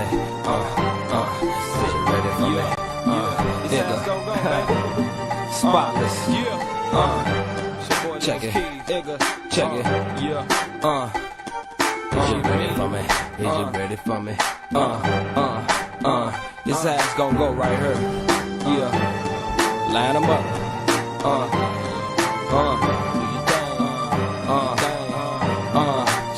me? Is you ready for me? Nigga. Spotless. Check it. Check it. Is you ready for me? Is you ready for me? This ass gon' go right here. Yeah. Line 'em up.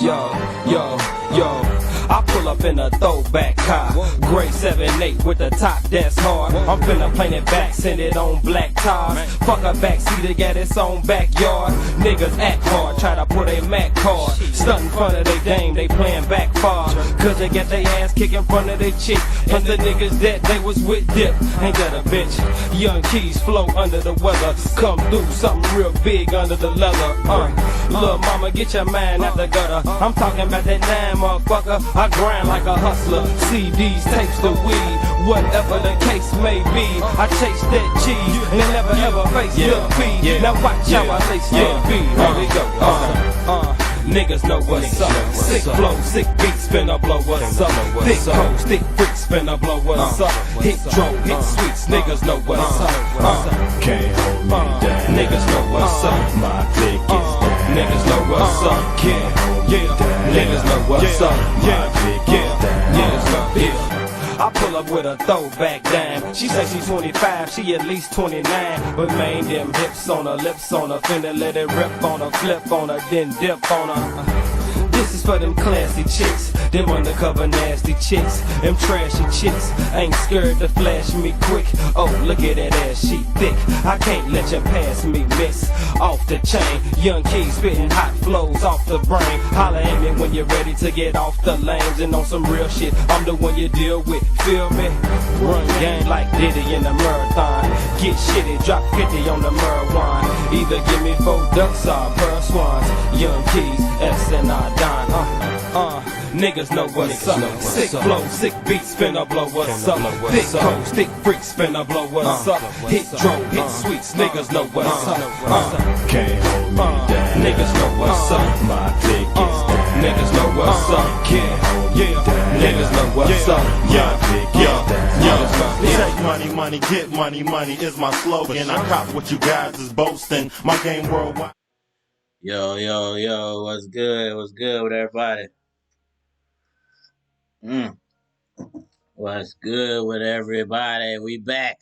Yo. I pull up in a throwback car, gray 7-8 with the top that's hard. I'm finna paint it back, send it on black tires. Fuck a backseat, it got its own backyard. Niggas act hard, try to put a Mac card. Stunt in front of they dame, they playin' back far. Cause they get they ass kicked in front of they chick. And the niggas that they was with dip, ain't that a bitch? Young keys flow under the weather. Come through, something real big under the leather. Lil' mama, get your mind out the gutter. I'm talking about that 9, motherfucker. I grind like a hustler, CDs, tapes, the weed, whatever the case may be. I chase that cheese and never ever face Lil' B. Now watch how I lace Lil' B. Here we go. Niggas know what's up. Sick flow, sick beats, finna blow what's up. Thick hoes, thick freaks, finna blow what's up. Hit drone, hit sweets, niggas know what's up. Can't hold me down. Niggas know what's up. My click is down. Niggas know what's up. Can't hold me down. Niggas know what's up. My click is down. I pull up with a throwback dime. She say she 25, she at least 29. But man, them hips on her, lips on her, finna let it rip on her, flip on her, then dip on her. This is for them classy chicks, them undercover nasty chicks, them trashy chicks. Ain't scared to flash me quick. Oh, look at that ass, she thick. I can't let you pass me, miss. Off the chain, young keys spitting hot flows off the brain. Holla at me when you're ready to get off the lanes and on some real shit. I'm the one you deal with, feel me? Run game like Diddy in the marathon. Get shitty, drop 50 on the marijuana. Either give me 4 ducks or pearl swans. Young keys, S&I Don. Niggas know what's up. Sick flow, sick beats, finna blow what's up. Thick hoes, thick freaks, finna blow what's up. Hit drone, hit sweets, niggas know what's up. Can't hold me down. Niggas know what's up. My click is down. Niggas know what's up. Can't hold me down. Niggas know what's up. My click is down. Take money, money, get money, money is my slogan. I cop what you guys is boasting. My game worldwide. Yo, what's good? What's good with everybody? What's good with everybody? We back.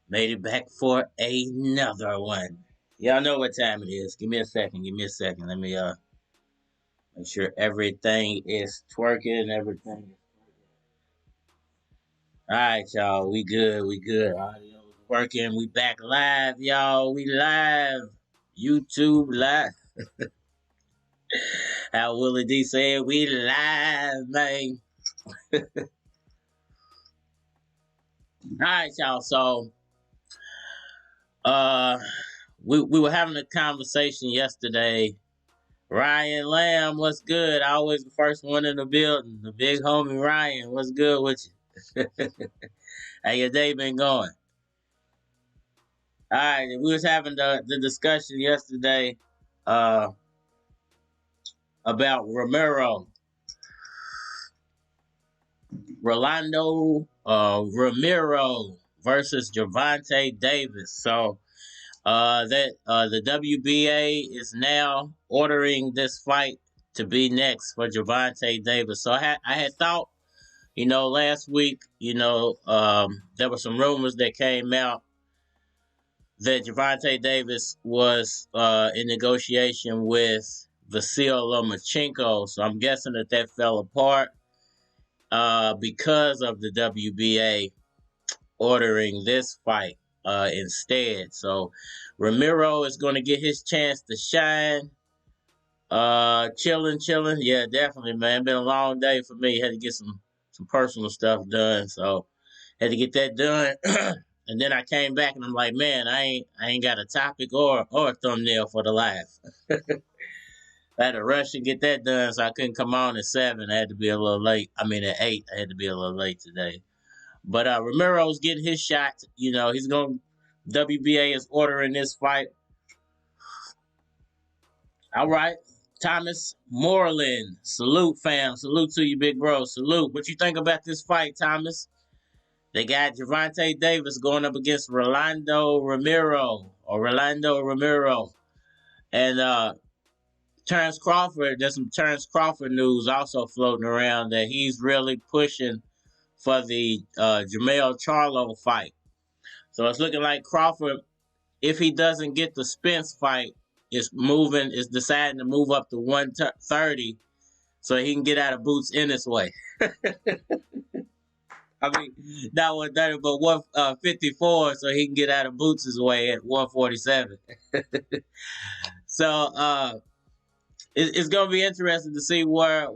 Made it back for another one. Y'all know what time it is. Give me a second. Let me make sure everything is twerking. Everything is twerking. Alright, y'all. We good. Audio is working. We back live, y'all. We live. YouTube live. How Willie D said, we live, man. Alright, y'all. So we were having a conversation yesterday. Ryan Lamb, what's good? Always the first one in the building. The big homie Ryan, what's good with you? How your day been going? All right, we was having the discussion yesterday about Romero versus Gervonta Davis. So that the WBA is now ordering this fight to be next for Gervonta Davis. So I had thought, last week, there were some rumors that came out that Gervonta Davis was in negotiation with Vasyl Lomachenko. So I'm guessing that fell apart because of the WBA ordering this fight instead. So Romero is going to get his chance to shine. Chilling. Yeah, definitely, man. Been a long day for me. Had to get some personal stuff done. So had to get that done. And then I came back and I'm like, man, I ain't got a topic or a thumbnail for the live. I had to rush and get that done, so I couldn't come on at 7. I had to be a little late. At 8, I had to be a little late today. But Romero's getting his shot. He's going. WBA is ordering this fight. All right. Thomas Moreland. Salute, fam. Salute to you, big bro. Salute. What you think about this fight, Thomas? They got Gervonta Davis going up against Rolando Romero. And Terrence Crawford, there's some Terrence Crawford news also floating around that he's really pushing for the Jermell Charlo fight. So it's looking like Crawford, if he doesn't get the Spence fight, is deciding to move up to 130 so he can get out of Boots in his way. I mean, not 130, but 154 so he can get out of Boots' way at 147. So it's going to be interesting to see where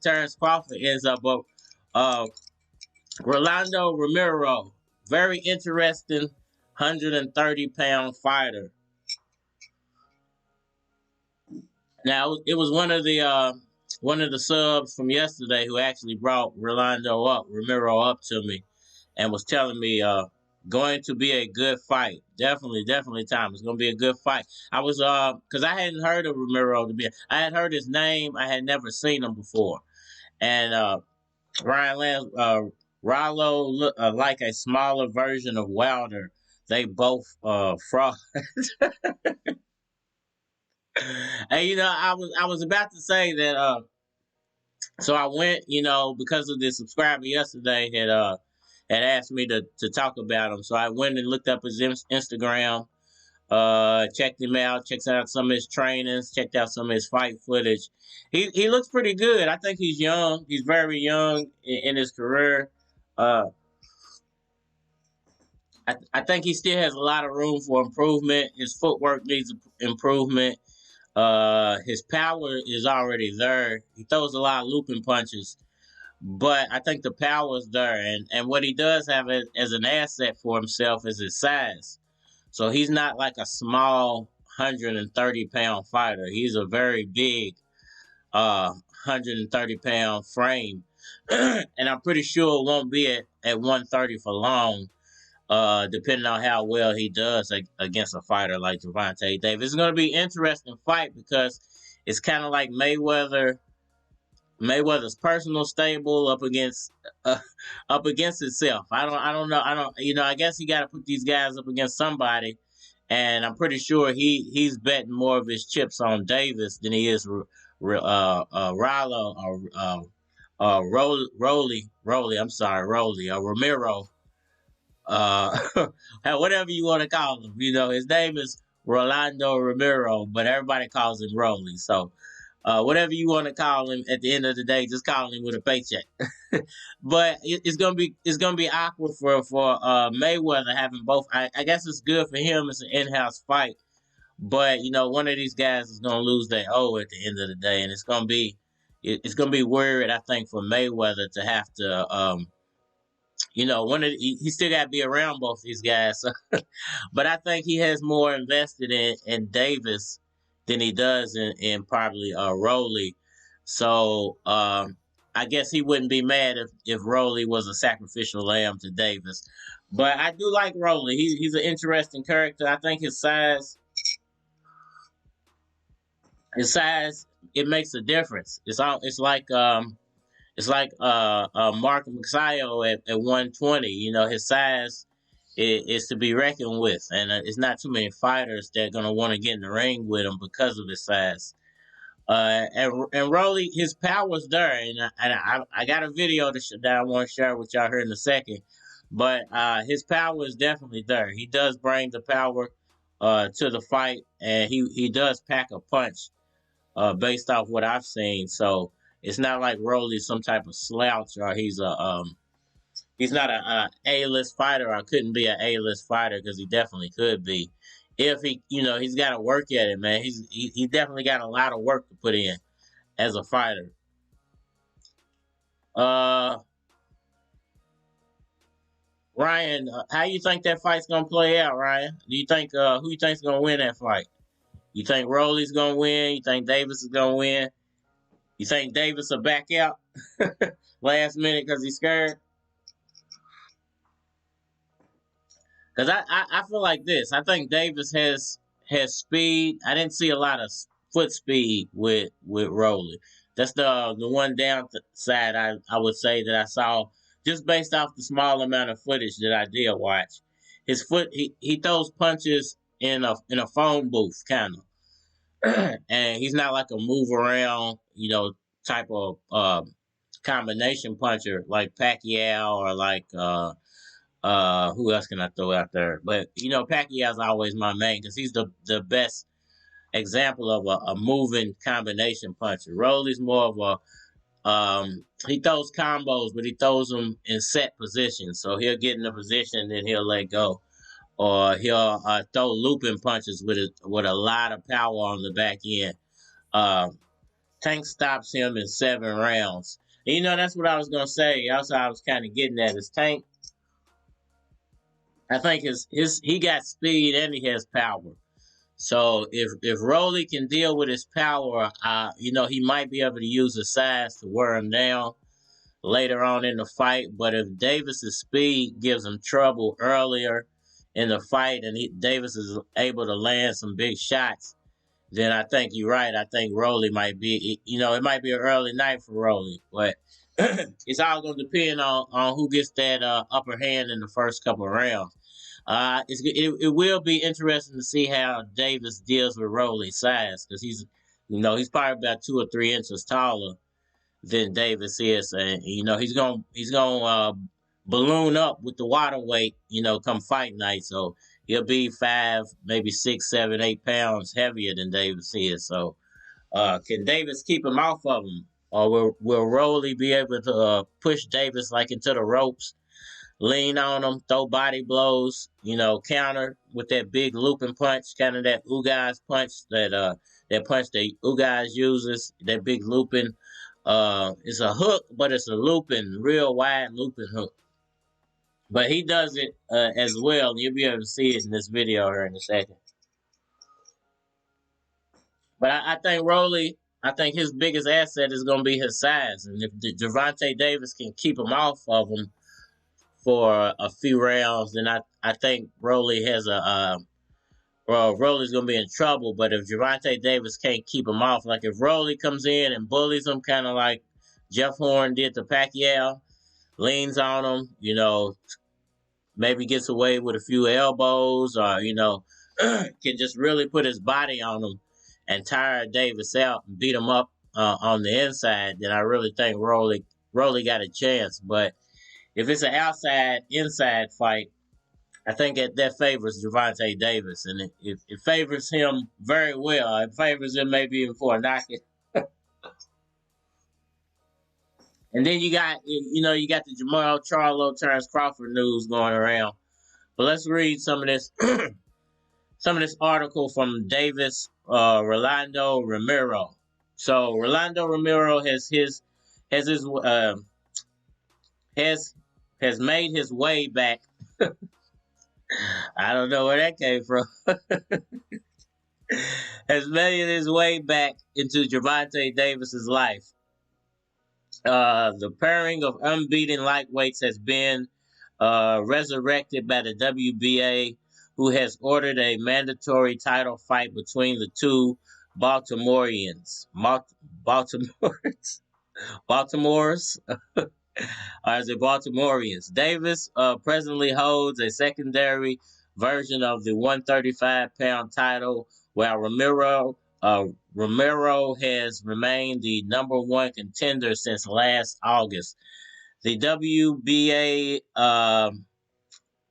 Terrence Crawford ends up. But Rolando Romero, very interesting 130-pound fighter. Now, it was one of the subs from yesterday who actually brought Romero up to me and was telling me going to be a good fight. Definitely, Tom. It's going to be a good fight. I was because I hadn't heard of Romero I had heard his name. I had never seen him before. And Ryan Lance, Rollo looked like a smaller version of Wilder. They both fraud. And I was about to say that. So I went, because of the subscriber yesterday had asked me to talk about him. So I went and looked up his Instagram, checked him out, checked out some of his trainings, checked out some of his fight footage. He looks pretty good. I think he's young. He's very young in his career. I think he still has a lot of room for improvement. His footwork needs improvement. His power is already there. He throws a lot of looping punches, but I think the power is there. And what he does have as an asset for himself is his size. So he's not like a small 130-pound fighter. He's a very big 130-pound frame. And I'm pretty sure it won't be at 130 for long. Depending on how well he does against a fighter like Gervonta Davis. It's going to be an interesting fight because it's kind of like Mayweather's personal stable up against itself. I don't know. I guess he got to put these guys up against somebody, and I'm pretty sure he's betting more of his chips on Davis than he is Rollo Romero. Whatever you want to call him. His name is Rolando Romero, but everybody calls him Rolly. So, whatever you want to call him, at the end of the day, just call him with a paycheck. But it's gonna be awkward for Mayweather having both. I guess it's good for him. It's an in-house fight, but one of these guys is gonna lose their O at the end of the day, and it's gonna be weird. I think for Mayweather to have to. He still got to be around both these guys. So, but I think he has more invested in Davis than he does in probably Rolly. So I guess he wouldn't be mad if Rolly was a sacrificial lamb to Davis. But I do like Rolly. He's an interesting character. I think his size, it makes a difference. It's like Mark Mixayo at 120. His size is to be reckoned with, and it's not too many fighters that are gonna want to get in the ring with him because of his size. And Rolly, his power's there, and I got a video that I want to share with y'all here in a second. But his power is definitely there. He does bring the power to the fight, and he does pack a punch based off what I've seen. So it's not like Rolly's some type of slouch, or he's not a A-list fighter, or couldn't be an A-list fighter, because he definitely could be. If he's got to work at it, man. He definitely got a lot of work to put in as a fighter. Ryan, how you think that fight's gonna play out, Ryan? Do you think who you think's gonna win that fight? You think Rolly's gonna win? You think Davis is gonna win? You think Davis will back out last minute because he's scared? Because I feel like this. I think Davis has speed. I didn't see a lot of foot speed with Rolly. That's the one downside I would say that I saw just based off the small amount of footage that I did watch. His foot, he throws punches in a phone booth kind of, and he's not like a move around, type of combination puncher like Pacquiao or like who else can I throw out there? But Pacquiao's always my main because he's the best example of a moving combination puncher. Rolly's more of he throws combos, but he throws them in set positions. So he'll get in a position, then he'll let go, or he'll throw looping punches with a lot of power on the back end. Tank stops him in 7 rounds. And, that's what I was gonna say. Also, I was kind of getting at is Tank. I think he got speed and he has power. So if Rolly can deal with his power, he might be able to use his size to wear him down later on in the fight. But if Davis's speed gives him trouble earlier in the fight and Davis is able to land some big shots, then I think you're right. I think Rolly might be, it might be an early night for Rolly. But it's all going to depend on who gets that upper hand in the first couple of rounds. It will be interesting to see how Davis deals with Rolly's size because he's probably about 2 or 3 inches taller than Davis is, and he's gonna balloon up with the water weight, come fight night. So he'll be 5, maybe 6, 7, 8 pounds heavier than Davis is. So can Davis keep him off of him, or will Rolly be able to push Davis like into the ropes? Lean on him, throw body blows, counter with that big looping punch, kind of that Ugas punch, that punch that Ugas uses, that big looping. It's a hook, but it's a looping, real wide looping hook. But he does it as well. You'll be able to see it in this video here in a second. But I think Rolly, his biggest asset is going to be his size. And if Gervonta Davis can keep him off of him for a few rounds, then I think Rolly has Rolly's gonna be in trouble. But if Gervonta Davis can't keep him off, like if Rolly comes in and bullies him, kind of like Jeff Horn did to Pacquiao, leans on him, maybe gets away with a few elbows, or can just really put his body on him and tire Davis out and beat him up on the inside, then I really think Rolly got a chance. But if it's an outside-inside fight, I think that favors Gervonta Davis, and it favors him very well. It favors him maybe even for a knockout. And then you got the Jamal Charlo turns Crawford news going around. But let's read some of this article from Davis-Rolando Romero. So Rolando Romero has made his way back. I don't know where that came from. Has made his way back into Gervonta Davis's life. The pairing of unbeaten lightweights has been resurrected by the WBA, who has ordered a mandatory title fight between the two Baltimoreans. Baltimore's. As the Baltimoreans. Davis presently holds a secondary version of the 135-pound title, while Romero has remained the #1 contender since last August. The WBA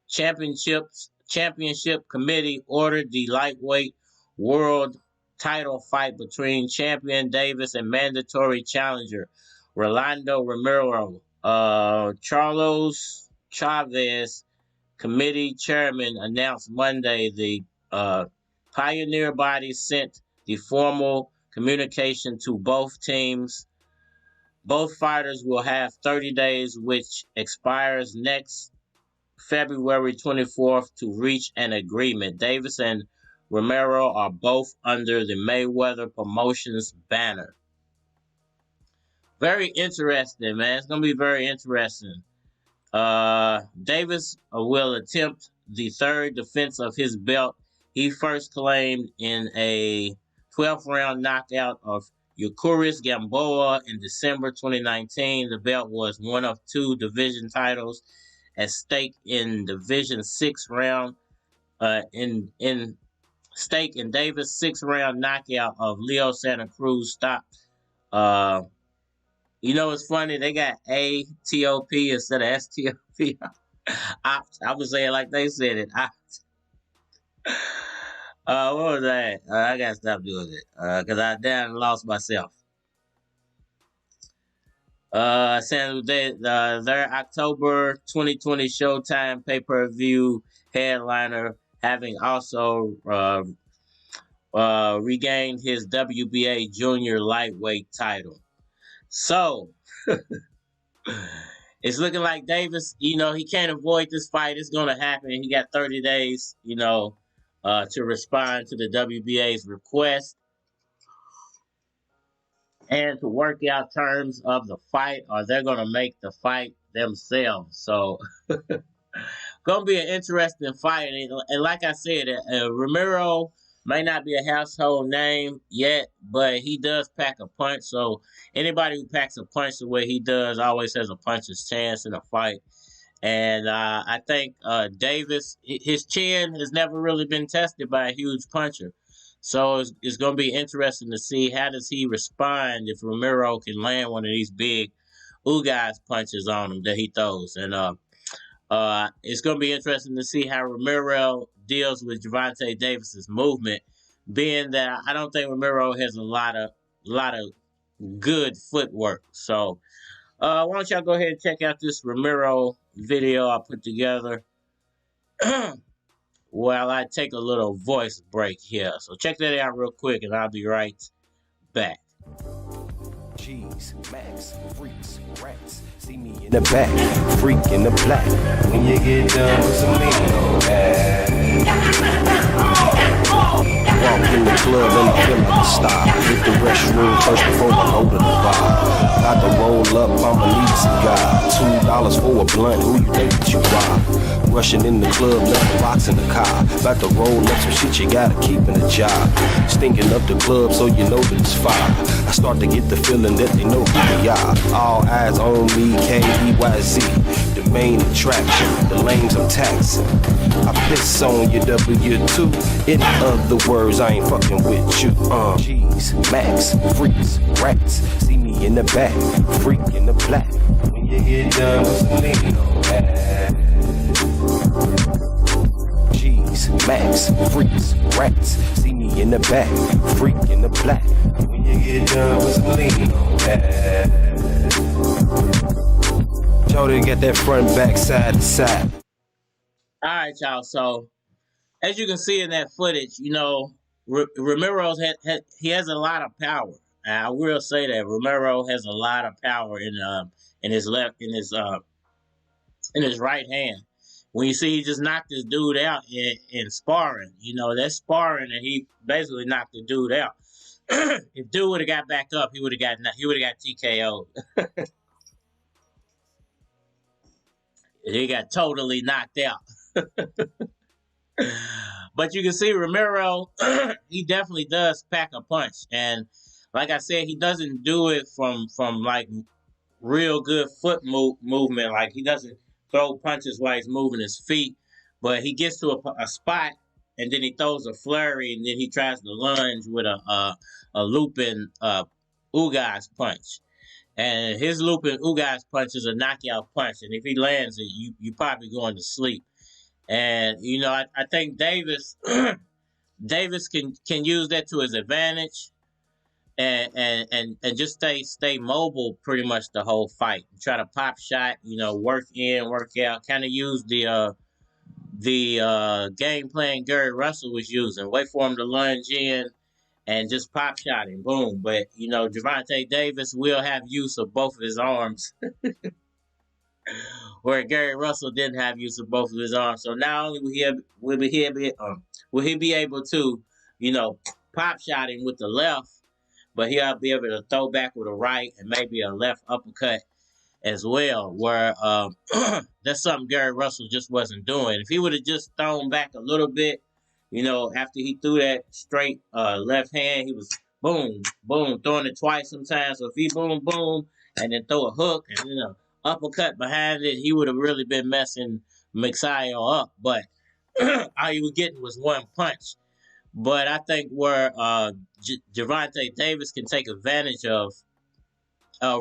championship committee ordered the lightweight world title fight between champion Davis and mandatory challenger Rolando Romero. Charlo's Chavez committee chairman announced Monday the pioneer body sent the formal communication to both teams. Both fighters will have 30 days, which expires next February 24th, to reach an agreement. Davis and Romero are both under the Mayweather Promotions banner. Very interesting, man. It's going to be very interesting. Davis will attempt the third defense of his belt he first claimed in a 12th round knockout of Eucurus Gamboa in December 2019. The belt was one of 2 division titles at stake in Division 6 round. In stake in Davis' 6th-round knockout of Leo Santa Cruz stopped. It's funny, they got ATOP instead of STOP. I would say it like they said it. What was that? I gotta stop doing it because I damn lost myself. Saying their October 2020 Showtime pay-per-view headliner, having also regained his WBA junior lightweight title. So it's looking like Davis, he can't avoid this fight. It's going to happen. He got 30 days, to respond to the WBA's request and to work out terms of the fight, or they're going to make the fight themselves. So going to be an interesting fight. And like I said, Romero may not be a household name yet, but he does pack a punch. So anybody who packs a punch the way he does always has a puncher's chance in a fight. And I think Davis, his chin has never really been tested by a huge puncher. So it's going to be interesting to see how does he respond if Romero can land one of these big Ugas punches on him that he throws. And it's going to be interesting to see how Romero deals with Gervonta Davis's movement, being that I don't think Romero has a lot of good footwork. So why don't y'all go ahead and check out this Romero video I put together while I take a little voice break here. So check that out real quick and I'll be right back. G's, Max, freaks, rats, see me in the back, freak in the black. When you get done with some lean on that. Walk in the club and I feel like a star. Hit the restroom first before I go to the bar. About to roll up, I'ma need a cigar. $2 for a blunt, who you think that you are? Rushing in the club, left rocks in the car. About to roll up some shit you gotta keep in a job. Stinking up the club so you know that it's fire. I start to get the feeling that they know who we are. All eyes on me, K-E-Y-Z. The main attraction, the lanes I'm taxing. I piss on your W2. In other words, I ain't fucking with you. G's, Max, freaks, rats. See me in the back, freak in the black. When you get done with some lean on that. G's, Max, freaks, rats. See me in the back, freak in the black. When you get done with some lean on that. Jody got that front, back, side to side. All right, y'all. So as you can see in that footage, Romero he has a lot of power. I will say that Romero has a lot of power in his right hand. When you see he just knocked this dude out in sparring, that's sparring, and he basically knocked the dude out. If dude would have got back up, he would have got TKO'd. He got totally knocked out. But you can see Romero, he definitely does pack a punch. And like I said, he doesn't do it from like real good foot movement. Like he doesn't throw punches while he's moving his feet. But he gets to a spot and then he throws a flurry and then he tries to lunge with a looping Ugas punch. And his looping Ugas punch is a knockout punch. And if he lands it, you probably going to sleep. And, I think Davis can use that to his advantage and just stay mobile pretty much the whole fight. Try to pop shot, work in, work out, kind of use the game plan Gary Russell was using. Wait for him to lunge in and just pop shot him, boom. But, Gervonta Davis will have use of both of his arms. Where Gary Russell didn't have use of both of his arms. So not only will he be able to, pop shot him with the left, but he'll be able to throw back with a right and maybe a left uppercut as well, where that's something Gary Russell just wasn't doing. If he would have just thrown back a little bit After he threw that straight left hand, he was boom, boom, throwing it twice sometimes. So if he boom, boom, and then throw a hook and then a uppercut behind it, he would have really been messing Mixayo up. But all he was getting was one punch. But I think where Gervonta Davis can take advantage of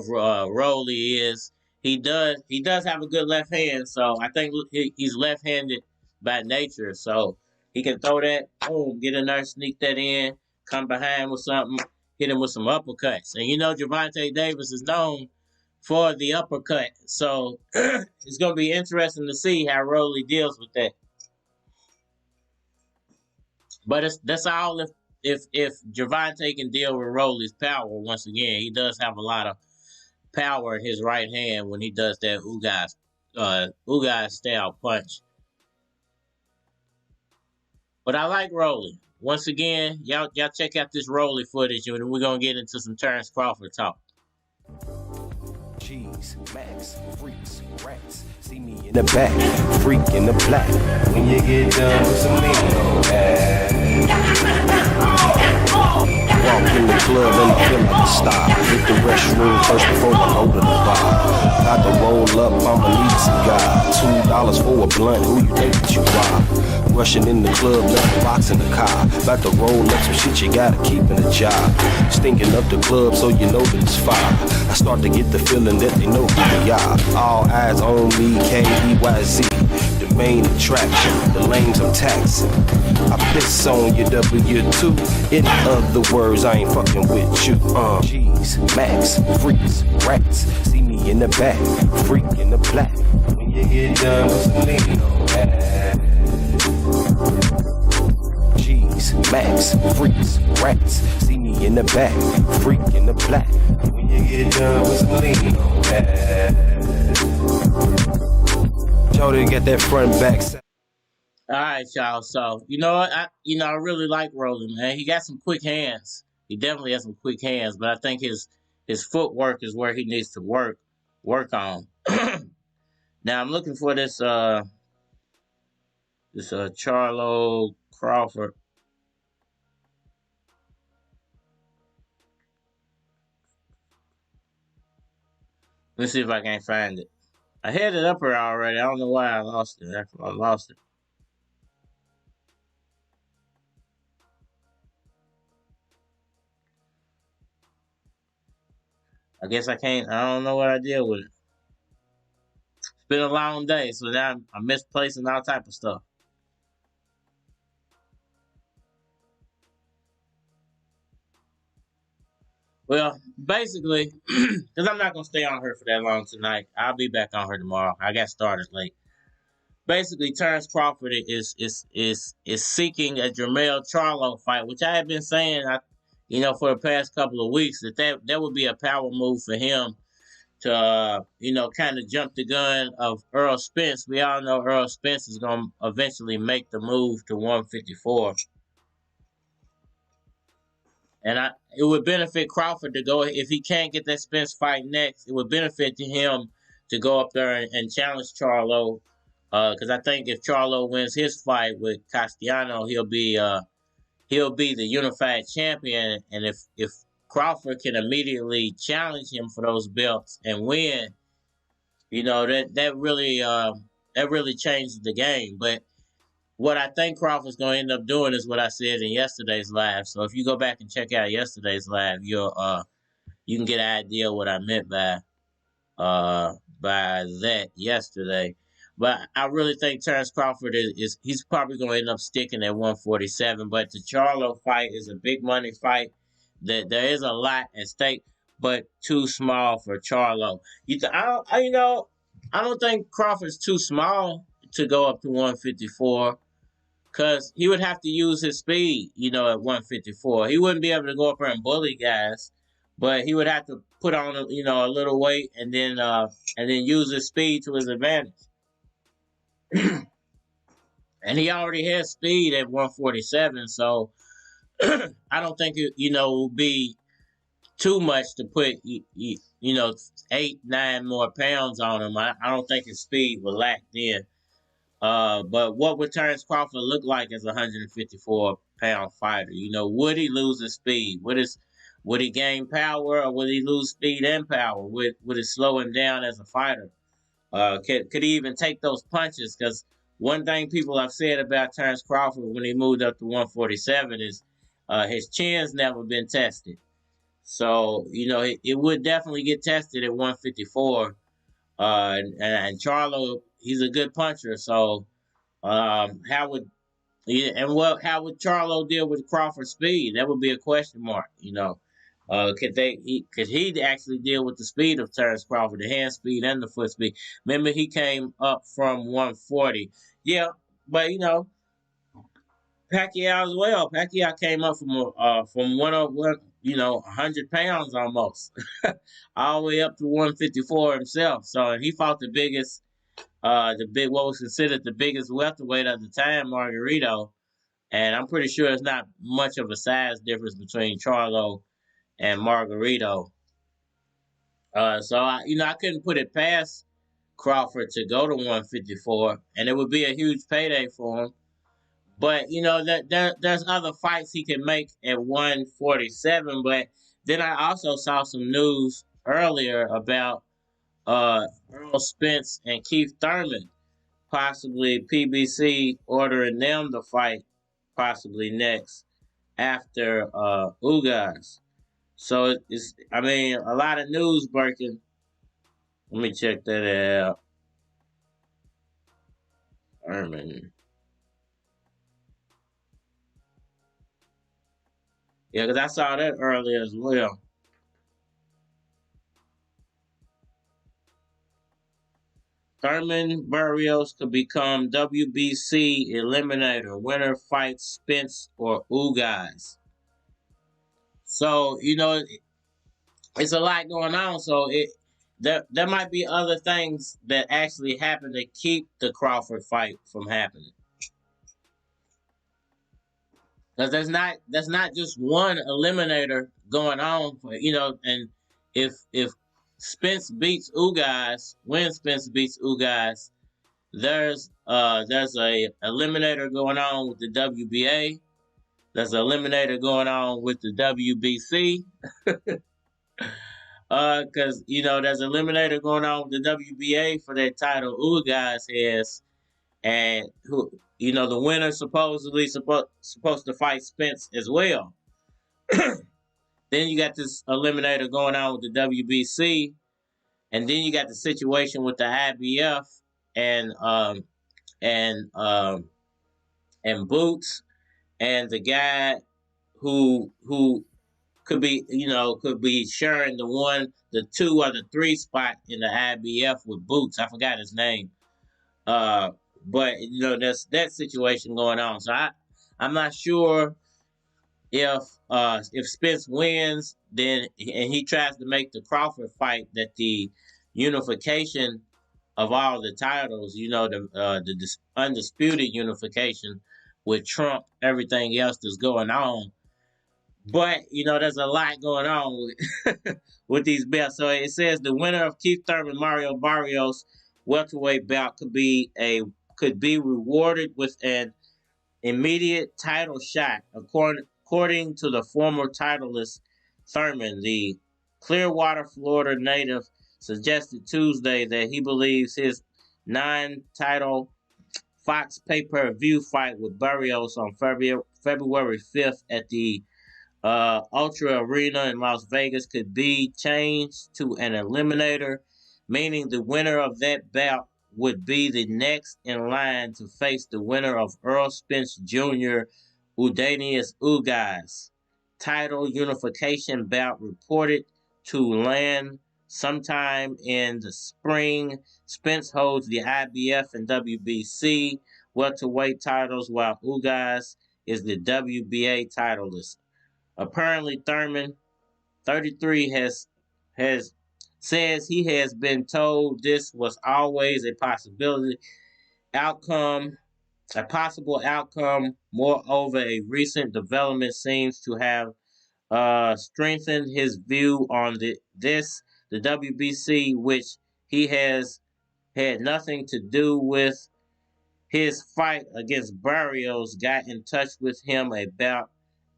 Rolly is he does have a good left hand, so I think he's left-handed by nature, so he can throw that, boom, get in there, sneak that in, come behind with something, hit him with some uppercuts, and Gervonta Davis is known for the uppercut, so it's gonna be interesting to see how Rolly deals with that. But that's all if Gervonta can deal with Rolly's power once again. He does have a lot of power in his right hand when he does that Ugas style punch. But I like Rolly. Once again, y'all check out this Rolly footage, and we're gonna get into some Terrence Crawford talk. Cheese, Max, freaks, rats. See me in the back, freak in the black. When you get done with some lean on that. Walk in the club and I feel like a star. Hit the restroom first before I load the bar. Got to roll up, I'ma need some guy. $2 for a blunt, who you think that you are? Rushing in the club, left the box in the car. About to roll up some shit you gotta keep in the job. Stinking up the club so you know that it's fire. I start to get the feeling that they know who we are. All eyes on me, KEYZ. The main attraction, the lanes I'm taxing. I piss on your W2. In other words, I ain't fucking with you. Cheese, Max, freaks, rats. See me in the back, freak in the black. When you get done with some lean on that. Cheese, Max, freaks, rats. See me in the back, freak in the black. When you get done with some lean on that. Jody got that front back. All right, y'all. So you know what? I really like Rolly, man. He got some quick hands. He definitely has some quick hands, but I think his footwork is where he needs to work on. Now I'm looking for this Charlo Crawford. Let's see if I can find it. I had it up here already. I don't know why I lost it. I lost it. I guess I can't. I don't know what I did with it. It's been a long day, so now I'm misplacing all type of stuff. Well, basically, because I'm not going to stay on her for that long tonight. I'll be back on her tomorrow. I got started late. Basically, Terrence Crawford is seeking a Jermell Charlo fight, which I have been saying, for the past couple of weeks, that would be a power move for him to, kind of jump the gun of Earl Spence. We all know Earl Spence is going to eventually make the move to 154. And it would benefit Crawford to go, if he can't get that Spence fight next, it would benefit him to go up there and challenge Charlo. Because I think if Charlo wins his fight with Castellano, he'll be the unified champion. And if Crawford can immediately challenge him for those belts and win, that really changes the game. But what I think Crawford's going to end up doing is what I said in yesterday's live. So if you go back and check out yesterday's live, you can get an idea what I meant by that yesterday. But I really think Terrence Crawford he's probably going to end up sticking at 147. But the Charlo fight is a big money fight. There is a lot at stake, but too small for Charlo. I don't think Crawford's too small to go up to 154. Because he would have to use his speed, at 154. He wouldn't be able to go up there and bully guys, but he would have to put on, a little weight and then use his speed to his advantage. And he already has speed at 147, so I don't think it, will be too much to put, 8, 9 more pounds on him. I don't think his speed will lack then. But what would Terrence Crawford look like as a 154-pound fighter? You know, would he lose his speed? Would he gain power, or would he lose speed and power? Would it slow him down as a fighter? Could he even take those punches? Because one thing people have said about Terrence Crawford when he moved up to 147 is his chin's never been tested. So, you know, it would definitely get tested at 154. And Charlo, he's a good puncher. So, how would how would Charlo deal with Crawford's speed? That would be a question mark. You know, could he actually deal with the speed of Terrence Crawford, the hand speed and the foot speed? Remember, he came up from 140. Yeah, but you know, Pacquiao as well. Pacquiao came up from 101, 100 pounds almost, all the way up to 154 himself. So he fought the biggest, what was considered the biggest welterweight at the time, Margarito. And I'm pretty sure it's not much of a size difference between Charlo and Margarito. So I couldn't put it past Crawford to go to 154, and it would be a huge payday for him. But you know there's other fights he can make at 147. But then I also saw some news earlier about Earl Spence and Keith Thurman, possibly PBC ordering them to fight possibly next after Ugas. So a lot of news breaking. Let me check that out. Thurman. Yeah, because I saw that earlier as well. Thurman Barrios could become WBC eliminator. Winner fights Spence or Ugas. So, you know, it's a lot going on. So there might be other things that actually happen to keep the Crawford fight from happening. Because there's not just one eliminator going on, and if Spence beats Ugas, when Spence beats Ugas, there's a eliminator going on with the WBA. There's an eliminator going on with the WBC. Because there's an eliminator going on with the WBA for that title Ugas has, and the winner supposedly supposed to fight Spence as well. Then you got this eliminator going on with the WBC, and then you got the situation with the IBF and Boots, and the guy who could be sharing the 2 or the 3 spot in the IBF with Boots. I forgot his name. But there's that situation going on. So I'm not sure if Spence wins, then and he tries to make the Crawford fight, that the unification of all the titles, the undisputed unification would trump everything else that's going on. But there's a lot going on with these belts. So it says the winner of Keith Thurman Mario Barrios welterweight bout could be rewarded with an immediate title shot, according to the former titleist Thurman. The Clearwater, Florida native suggested Tuesday that he believes his non-title Fox pay-per-view fight with Barrios on February 5th at the Ultra Arena in Las Vegas could be changed to an eliminator, meaning the winner of that bout would be the next in line to face the winner of Earl Spence Jr. Udanius Ugas. Title unification bout reported to land sometime in the spring. Spence holds the IBF and WBC welterweight titles, while Ugas is the WBA titleist. Apparently, Thurman, 33, says he has been told this was always a possible outcome. Moreover, a recent development seems to have strengthened his view on the WBC, which he has had nothing to do with. his fight against Barrios got in touch with him about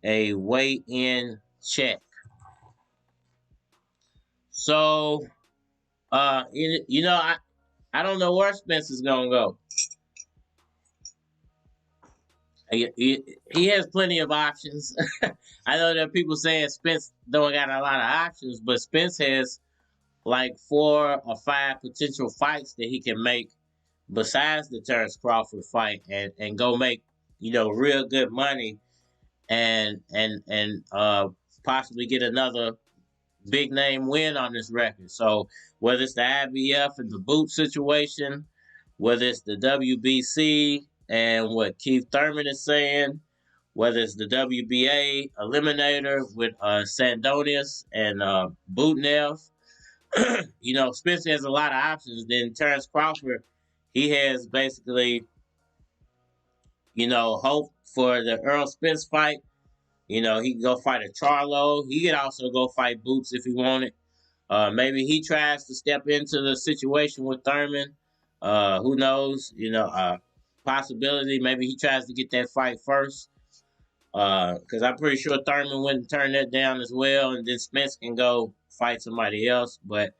a weigh-in check. So, I don't know where Spence is gonna go. He has plenty of options. I know there are people saying Spence don't got a lot of options, but Spence has like 4 or 5 potential fights that he can make besides the Terrence Crawford fight and go make, real good money and possibly get another big name win on this record. So whether it's the IBF and the boot situation, whether it's the WBC and what Keith Thurman is saying, whether it's the WBA eliminator with Sandonis and Butnev, Spencer has a lot of options. Then Terrence Crawford, he has basically, hope for the Earl Spence fight. He can go fight a Charlo. He could also go fight Boots if he wanted. Maybe he tries to step into the situation with Thurman. Who knows? Possibility. Maybe he tries to get that fight first. Because I'm pretty sure Thurman wouldn't turn that down as well. And then Spence can go fight somebody else. But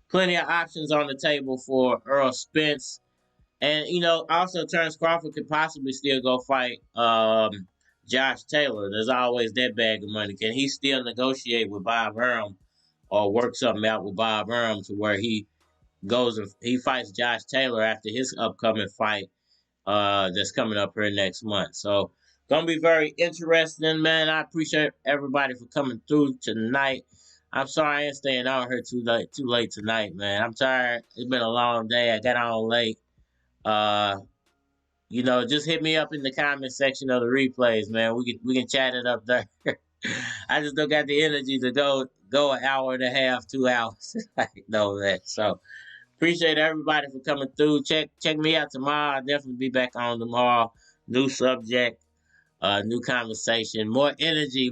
plenty of options on the table for Earl Spence. And, also Terrence Crawford could possibly still go fight Josh Taylor. There's always that bag of money. Can he still negotiate with Bob Arum or work something out with Bob Arum to where he goes and he fights Josh Taylor after his upcoming fight that's coming up here next month? So, gonna be very interesting, man. I appreciate everybody for coming through tonight. I'm sorry I ain't staying out here too late tonight, man. I'm tired. It's been a long day. I got on late. Just hit me up in the comment section of the replays, man. We can chat it up there. I just don't got the energy to go an hour and a half, 2 hours. I know that. So appreciate everybody for coming through. Check me out tomorrow. I'll definitely be back on tomorrow. New subject, new conversation, more energy.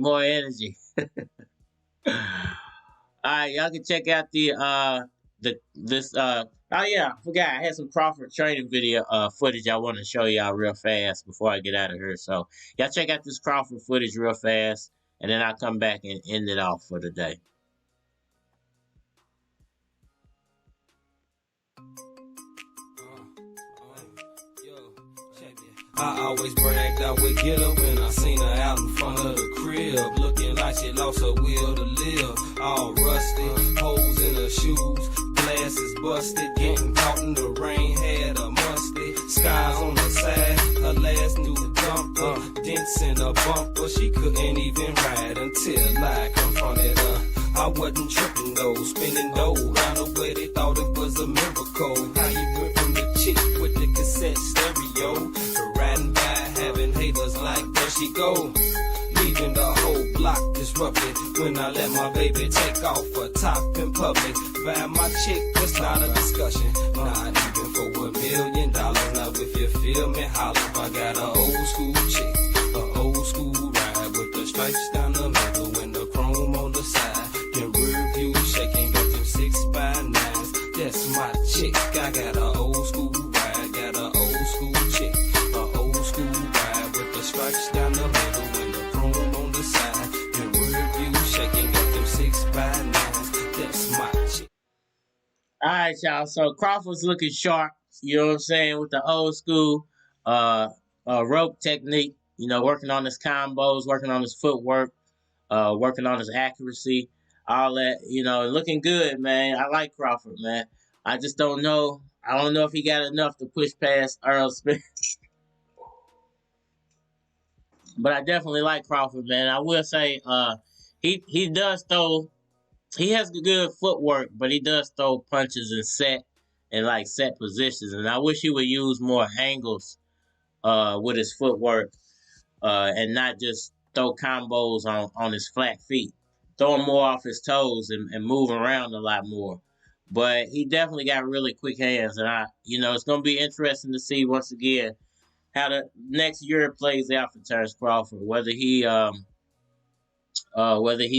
All right, y'all can check out oh yeah, I forgot I had some Crawford training video footage I want to show y'all real fast before I get out of here. So y'all check out this Crawford footage real fast, and then I'll come back and end it off for the day. I always bragged I would get her when I seen her out in front of the crib, looking like she lost her will to live. All rusty, holes in her shoes, glasses busted, getting caught in the rain, had a musty. Sky on her side, her last new dumper, dents in her bumper. She couldn't even ride until I confronted her. I wasn't tripping though, spinning dough round the way they thought it was a miracle. How you went from the chick with the cassette stereo to riding by having haters like there she go, leaving the whole block disrupted. When I let my baby take off a top in public, by my chick was not a discussion, not even for $1 million. Now if you feel me, holler. I got an old school chick, an old school ride with the stripes down the middle and the chrome on the side. Then rear view shaking, got them 6x9s. That's my chick. I got an old school ride, got an old school chick, an old school ride with the stripes down the middle and the chrome on the side. Then rear view shaking, got them 6x9s. That's my chick. All right, y'all. So Crawford's looking sharp. You know what I'm saying, with the old school rope technique. Working on his combos, working on his footwork, working on his accuracy. All that, looking good, man. I like Crawford, man. I just don't know. I don't know if he got enough to push past Earl Spence. But I definitely like Crawford, man. I will say he does throw. He has good footwork, but he does throw punches and set positions. And I wish he would use more angles with his footwork and not just throw combos on his flat feet. Throwing more off his toes and moving around a lot more. But he definitely got really quick hands. And it's going to be interesting to see once again how the next year plays out for Terrence Crawford. Whether he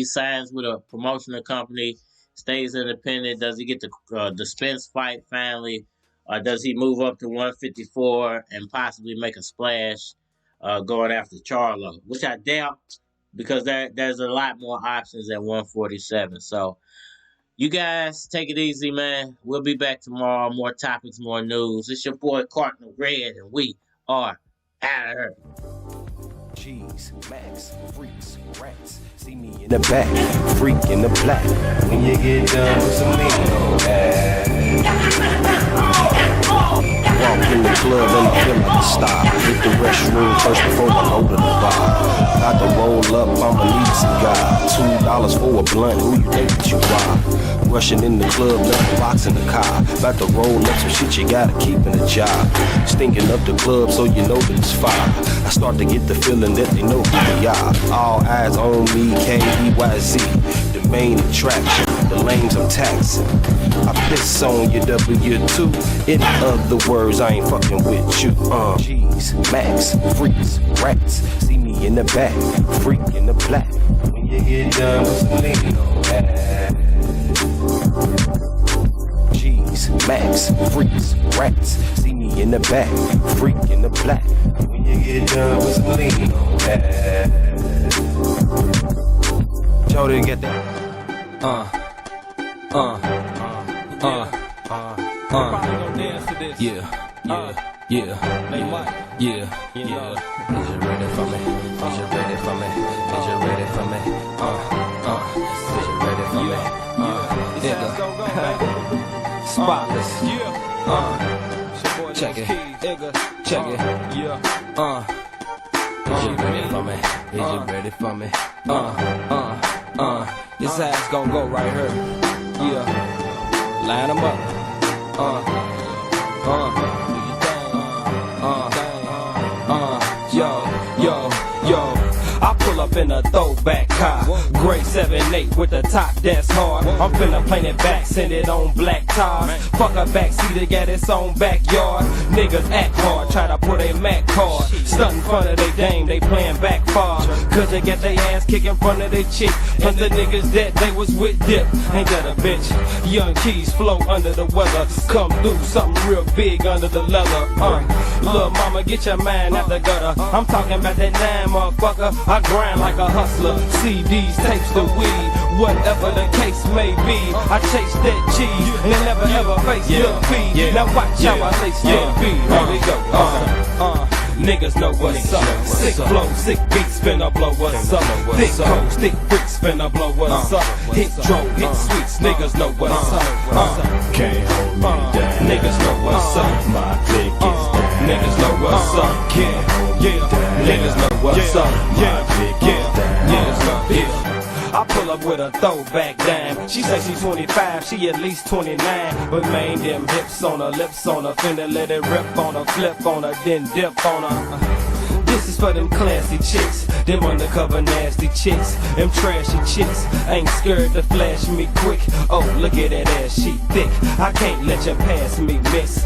signs with a promotional company, stays independent, does he get the Spence fight finally, or does he move up to 154 and possibly make a splash going after Charlo, which I doubt because there's a lot more options at 147. So you guys take it easy, man. We'll be back tomorrow. More topics, more news. It's your boy Cardinal Red, and we are out of here. Cheese, Max, freaks, rats. See me in the back, freak in the black. When you get done with some lean on that. Walk in the club and feel like a star. Hit the restroom first before I go to the bar. Got to roll up, I'ma need some guy. $2 for a blunt, who you think that you are? Rushing in the club, nothing box in the car. About to roll up some shit you gotta keep in the job. Stinking up the club so you know that it's fire. I start to get the feeling that they know who we are. All eyes on me, KEYZ. The main attraction, the lanes I'm taxing. I piss on your W2. In other words, I ain't fucking with you. G's, Max, freaks, rats. See me in the back, freak in the black. When you get done with some lean on that. G's, Max, freaks, rats. See me in the back, freak in the black. When you get done with some lean on that. Joe didn't get that. Yeah. Is you ready for me? Is you ready for me? Is you ready for me? Is you ready for me? Spotless. Check it. Check it. Is you ready for me? Is you ready for me? This ass gon' go right here. Yeah. Line 'em up. Yo, I pull up in a throwback car, gray 7-8 with the top that's hard. I'm finna paint it back, send it on black tires. Fuck a backseat, got its own backyard. Niggas act hard, try to put a Mac card. Stunt in front of they dame, they playin' back far. Cause they get their ass kicked in front of they chick. Plus the niggas that they was with dip. Ain't that a bitch? Young keys flow under the weather. Come through something real big under the leather. Lil' mama, get your mind out the gutter. I'm talking about that 9, motherfucker. I grind like a hustler. CDs, tapes, the weed, whatever the case may be. I chase that cheese and never ever face Lil' P. Now watch how I say still be. Here we go. Niggas know what's up. Sick flow, sick beats, finna blow what's up. Thick cold, thick freaks, finna blow what's up. Hit drone, hit sweets, niggas know what's up. Can't hold me down. Niggas know what's up. My dick is down. Niggas know what's up. Can't hold me down. Niggas know what's up. My dick is down. Yeah. I pull up with a throwback dime. She say she's 25, she at least 29. But man, them hips on her, lips on her, finna let it rip on her, flip on her, then dip on her. This is for them classy chicks, them undercover nasty chicks, them trashy chicks. Ain't scared to flash me quick. Oh, look at that ass, she thick. I can't let you pass me, miss.